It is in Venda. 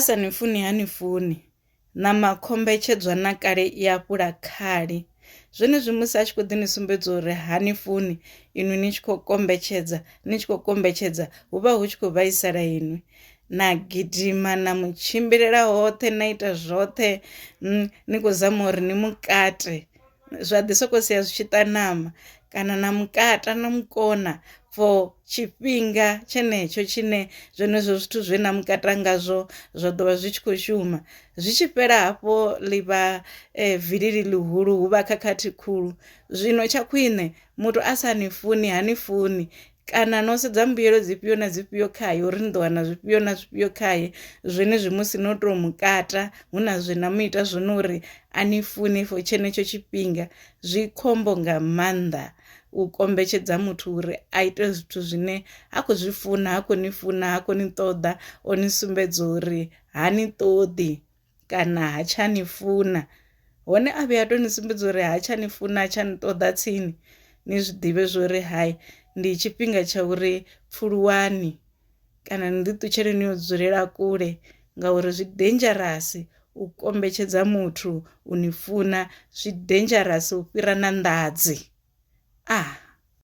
sa ni funi ha ni funi, ṋama kombetshedzwa na kale i a fhula khali. Zwenezwi musi a tshi khou ḓi ni sumbedza uri ha ni funi, inwi ni tshi khou kombetshedza hu vha hu tshi khou vhaisala inwi. Na gidima na mutshimbilela hoṱhe na ita zwoṱhe ni khou zama uri ni mukate, zwa ḓi sokou sia zwi tshi ṱanama, kana na mukata na mukona for tshifhinga tshenetsho tshine zwenezwo zwithu zwe na mukata ngazwo zwa ḓovha zwi tshi khou shuma. Zwi tshi fhela hafho ḽivha vilili ḽihulu, hu vha khakhathi khulu. Zwino tsha khwine muthu a sa ni funi ha ni funi, kana no sedza mbuyelo dzifhio na dzifhio khaye uri ni ḓo wana zwifhio na zwifhio khaye, zwenezwi musi no tou mukata hu na zwe na mu ita zwone uri a ni funi for tshenetsho tshifhinga. Zwi khombo nga maanḓa u kombetshedza muthu uri a ite zwithu zwine ha khou zwi funa, ha khou ni funa, ha khou ni ṱoḓa, o ni sumbedza uri ha ni ṱoḓi kana ha tsha ni funa. Hone a vhuya a tou ni sumbedza uri ha tsha ni funa, ha tsha ni ṱoḓa tsini, ni zwi ḓivhe zwori hai ndi tshifhinga tsha uri pfhuluwani kana ni ḓi ṱutshele ni yo dzulela kule, ngauri zwi dangerous u kombetshedza muthu u ni funa, zwi dangerous u fhira na nḓadzi.